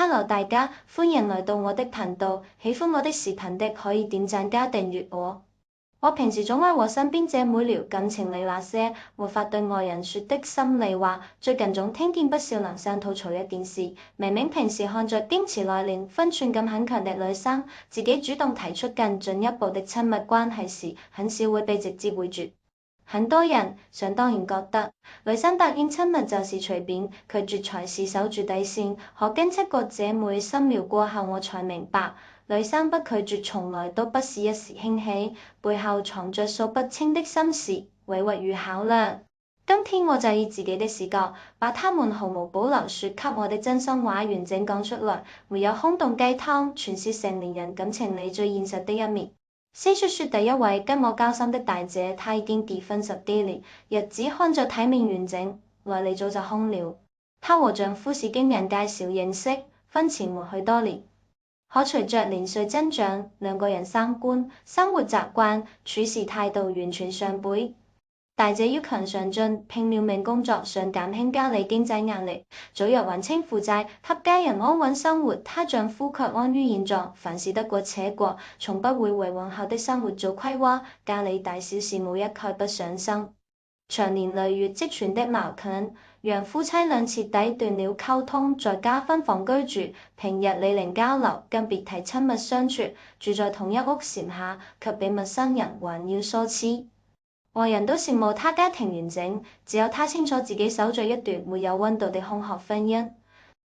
Hello 大家，歡迎來到我的頻道，喜歡我的視頻的可以點讚加訂閱我。我平時總愛和身邊姐妹聊感情裏那些沒法對外人說的心裏話，最近總聽見不少男生吐槽一件事，明明平時看着矜持內斂、分寸感很強的女生，自己主動提出更進一步的親密關係時，很少會被直接回絕。很多人想當然覺得女生答應親密就是隨便，拒絕才是守住底線。可經7個姐妹深聊過後，我才明白，女生不拒絕從來都不是一時興起，背後藏着數不清的心事、委屈與考量。今天我就以自己的視角，把她們毫無保留說給我的真心話完整講出來，沒有空洞雞湯，全是成年人感情裏最現實的一面。先說第一位跟我交心的大姐，她已經結婚10幾年，日子看着體面完整，來歷早就空了。她和丈夫是經人介紹認識，婚前沒許多年，可隨着年歲增長，兩個人三觀、生活習慣、處事態度完全相悖。大姐要強上進，拼了命工作，想減輕家裏經濟壓力，早日還清負債，給家人安穩生活。她丈夫卻安於現狀，凡事得過且過，從不會為往後的生活做規劃，家裏大小事無一概不上心。長年累月積存的矛盾，讓夫妻倆徹底斷了溝通，在家分房居住，平日理零交流，更別提親密相處。住在同一屋檐下，卻比陌生人還要疏痴。外人都羨慕她家庭完整，只有她清楚自己守着一段沒有溫度的空殼婚姻。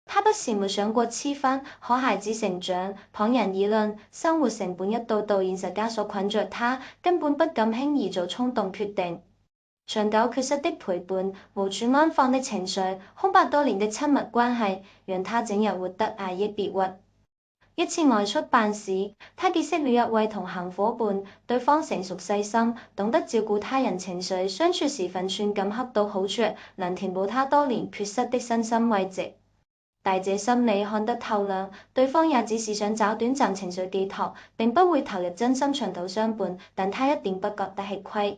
她不是沒想過黐婚，可孩子成長、旁人議論、生活成本一道道現實枷鎖捆着她，根本不敢輕易做衝動決定。長久缺失的陪伴、無處安放的情緒、空白多年的親密關係，讓她整日活得壓抑別屈。一次外出辦事，她結識了一位同行夥伴，對方成熟細心，懂得照顧他人情緒，相處時分寸感恰到好處，能填補她多年缺失的身心慰藉。大姐心裏看得透亮，對方也只是想找短暫情緒寄託，並不會投入真心長途相伴，但她一點不覺得吃虧。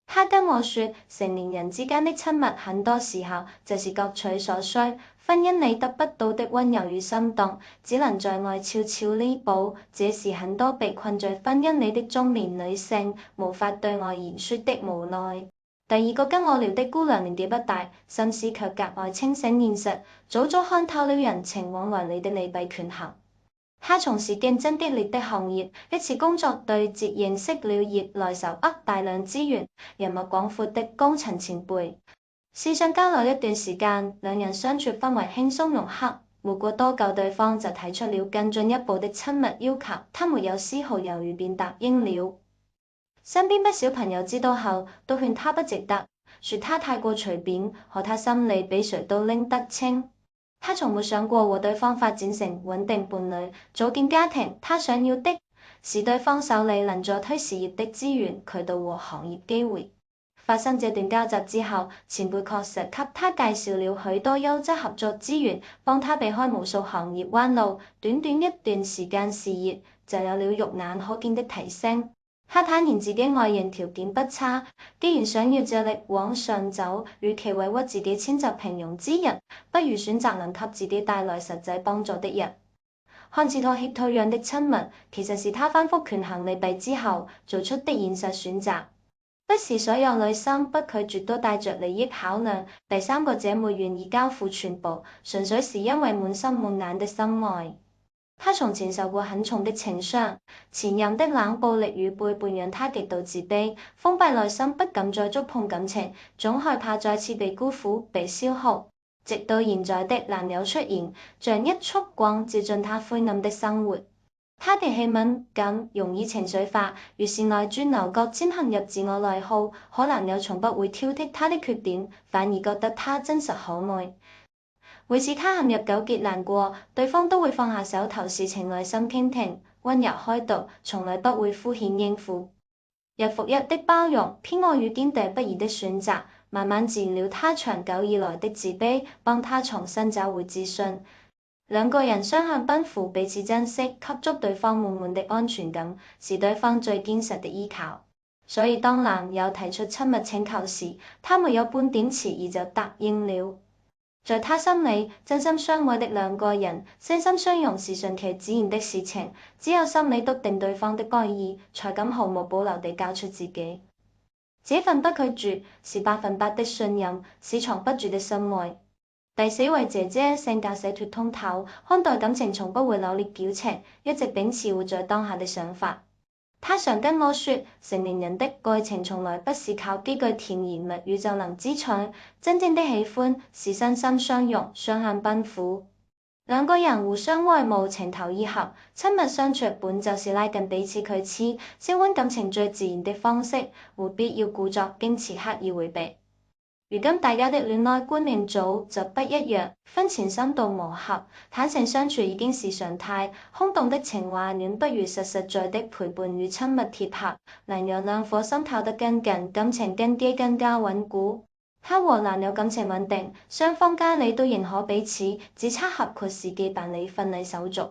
她跟我說，成年人之間的親密很多時候就是各取所需，婚姻裏得不到的溫柔與心動，只能在外悄悄彌補，這是很多被困在婚姻裏的中年女性無法對外言說的無奈。第二個跟我聊的姑娘年紀不大，心思卻格外清醒現實，早早看透了人情往來裏的利弊權衡。她從事競爭激烈的行業，一次工作對接認識了業內手握大量資源、人脈廣闊的高層前輩。私下交流一段時間，兩人相處氛圍輕鬆融洽。沒過多久，對方就提出了更進一步的親密要求，她沒有絲毫猶豫便答應了。身邊不少朋友知道後，都勸她不值得，說她太過隨便，可她心裏比誰都拎得清。她從沒想過和對方發展成穩定伴侶、組建家庭，她想要的是對方手裏能助推事業的資源、渠道和行業機會。發生這段交集之後，前輩確實給她介紹了許多優質合作資源，幫她避開無數行業彎路。短短一段時間，事業就有了肉眼可見的提升。她坦言自己外形條件不差，既然想要借力往上走，與其委屈自己遷就平庸之人，不如選擇能給自己帶來實際幫助的人。看似妥協退讓的親密，其實是她反覆權衡利弊之後做出的現實選擇。不是所有女生不拒絕都帶着利益考量。第三個姐妹願意交付全部，純粹是因為滿心滿眼的深愛。她從前受過很重的情傷，前任的冷暴力與背叛讓她極度自卑，封閉內心，不敢再觸碰感情，總害怕再次被辜負、被消耗。直到現在的男友出現，像一束光照進她灰暗的生活。她脾氣敏感，容易情緒化，越是內鑽牛角尖陷入自我內耗，可男友從不會挑剔她的缺點，反而覺得她真實可愛。每次她陷入糾結難過，對方都會放下手頭事情，耐心傾聽，溫柔開導，從來不會敷衍應付。日復一的包容、偏愛與堅定不移的選擇，慢慢治療她長久以來的自卑，幫她重新找回自信。兩個人雙向奔赴，彼此珍惜，給足對方滿滿的安全感，是對方最堅實的依靠。所以當男友提出親密請求時，她沒有半點遲疑就答應了。在他心裏，真心相愛的兩個人，身心相融是順其自然的事情。只有心裏篤定對方的愛意，才敢毫無保留地交出自己。這份不拒絕是100%的信任，是藏不住的深愛。第四位姐姐性格灑脫通透，看待感情從不會扭捏表情，一直秉持活在當下的想法。她常跟我說，成年人的愛情從來不是靠幾句甜言蜜語就能支取，真正的喜歡是身心相融，雙向奔赴。兩個人互相愛慕，情投意合，親密相處本就是拉近彼此距離，升溫感情最自然的方式，無必要故作矜持刻意迴避。如今大家的戀愛觀念早就不一樣，婚前深度磨合，坦誠相處已經是常態，空洞的情話遠不如實實在的陪伴與親密貼合，能讓兩顆心靠得更近，感情根基更加穩固。他和男友感情穩定，雙方家裏都認可彼此，只差合括時機辦理婚禮手續。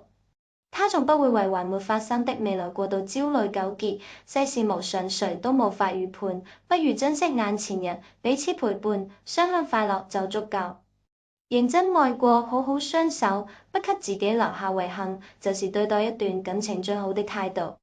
他總不會為還沒發生的未來過度焦慮糾結，世事無常，誰都無法預判，不如珍惜眼前人，彼此陪伴，雙向快樂就足夠。認真愛過，好好相守，不給自己留下遺憾，就是對待一段感情最好的態度。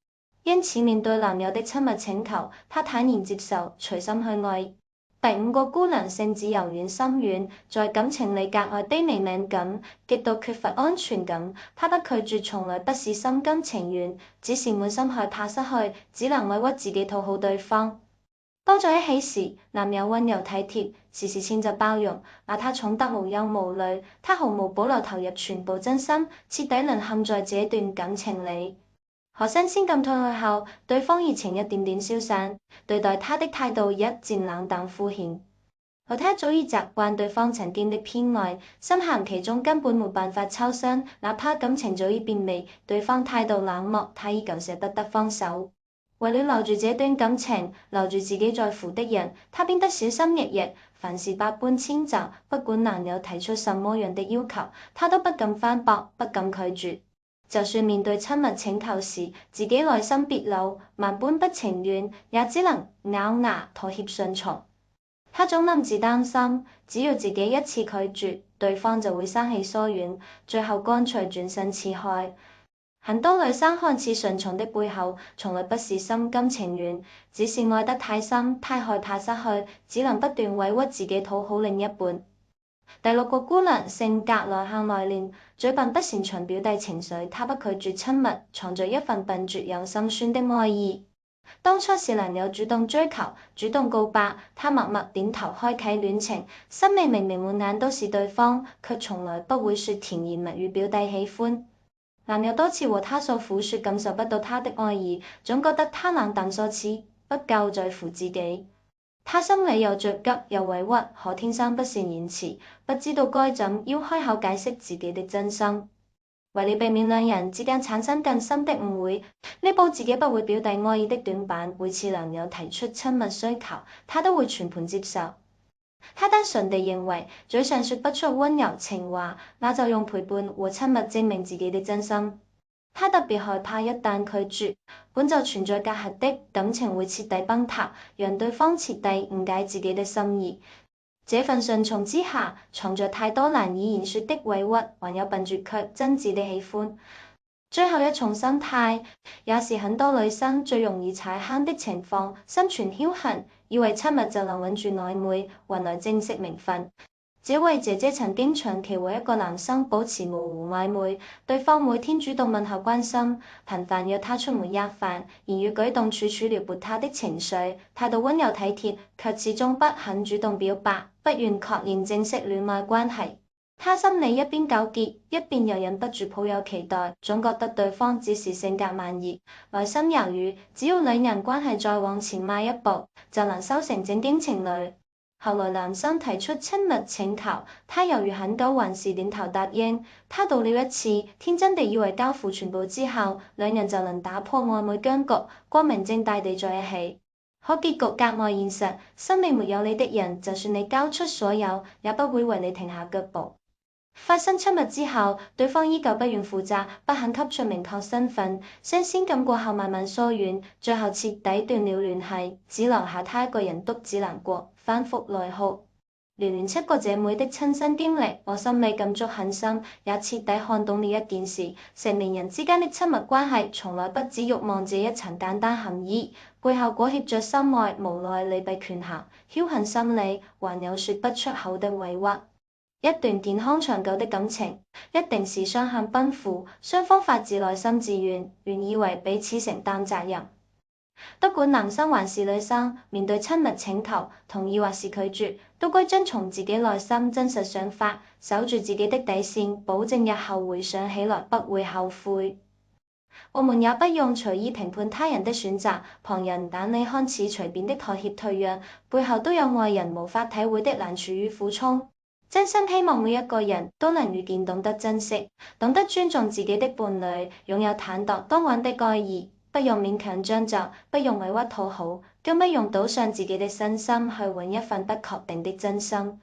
因此面對男友的親密請求，他坦然接受，隨心去愛。第五個姑娘性子柔軟心軟，在感情裡格外低微敏感，極度缺乏安全感。她不拒絕，從來不是心甘情願，只是滿心害怕失去，只能委屈自己討好對方。當在一起時，男友溫柔體貼，時時遷就包容，把她寵得無憂無慮，她毫無保留投入全部真心，徹底淪陷在這段感情裡。可新鮮感褪去後，對方熱情一點點消散，對待他的態度也漸冷淡敷衍。可他早已習慣對方曾經的偏愛，深陷其中根本沒辦法抽身，哪怕感情早已變味，對方態度冷漠，他依舊捨不得放手。為了留住這段感情，留住自己在乎的人，他變得小心翼翼，凡事百般遷就，不管男友提出什麼樣的要求，他都不敢反駁，不敢拒絕。就算面對親密請求時，自己內心別扭，萬般不情願，也只能咬牙妥協順從。他總暗自擔心，只要自己一次拒絕，對方就會生氣疏遠，最後乾脆轉身刺開。很多女生看似順從的背後，從來不是心甘情願，只是愛得太深，太害怕失去，只能不斷委屈自己討好另一半。第六個姑娘性格內向內斂，嘴笨不擅長表達情緒，她不拒絕親密，藏着一份笨拙又心酸的愛意。當初是男友主動追求，主動告白，她默默點頭開啟戀情，心裏明明滿眼都是對方，卻從來不會說甜言蜜語表達喜歡。男友多次和她訴苦，說感受不到她的愛意，總覺得她冷淡疏痴，不夠在乎自己。他心裏又着急又委屈，可天生不善言辭，不知道該怎樣開口解釋自己的真心。為了避免兩人之間產生更深的誤會，呢部自己不會表達愛意的短版，每次男友提出親密需求，他都會全盤接受。他單純地認為，嘴上說不出溫柔情話，那就用陪伴和親密證明自己的真心。他特別害怕一旦拒絕，本就存在隔閡的感情會徹底崩塌，讓對方徹底誤解自己的心意。這份順從之下，藏着太多難以言說的委屈，還有笨拙卻真摯的喜歡。最後一重心態，也是很多女生最容易踩坑的情況，心存僥倖，以為親密就能穩住曖昧，換來正式名分。這位姐姐曾經長期和一個男生保持模糊曖昧，對方每天主動問候關心，頻繁約她出門吃飯，言語舉動處處撩撥她的情緒，態度溫柔體貼，卻始終不肯主動表白，不願確認正式戀愛關係。她心裡一邊糾結，一邊又忍不住抱有期待，總覺得對方只是性格慢熱，內心猶豫，只要兩人關係再往前邁一步，就能修成正經情侶。後來男生提出親密請求，她猶豫很久，還是點頭答應。她賭了一次，天真地以為交付全部之後，兩人就能打破曖昧僵局，光明正大地在一起。可結局格外現實，心裡沒有你的人，就算你交出所有，也不會為你停下腳步。發生親密之後，對方依舊不願負責，不肯給出明確身份，新鮮感過後慢慢疏遠，最後徹底斷了聯繫，只留下他一個人獨自難過，反覆內耗。連7個姐妹的親身經歷，我心理感觸很深，也徹底看懂了一件事：成年人之間的親密關係，從來不止慾望這一層簡單含義，背後裹挾着深愛、無奈、利弊權衡、僥倖心理，還有說不出口的委屈。一段健康長久的感情，一定是雙向奔赴，雙方發自內心自願，願意為彼此承擔責任。不管男生還是女生，面對親密請求，同意或是拒絕，都該遵從自己內心真實想法，守住自己的底線，保證日後回想起來不會後悔。我們也不用隨意評判他人的選擇，旁人眼裡看似隨便的妥協退讓，背後都有外人無法體會的難處與苦衷。真心希望每一個人都能遇見懂得珍惜、懂得尊重自己的伴侶，擁有坦蕩當穩的愛意，不用勉強將就，不用委屈討好，更不用賭上自己的身心去換一份不確定的真心。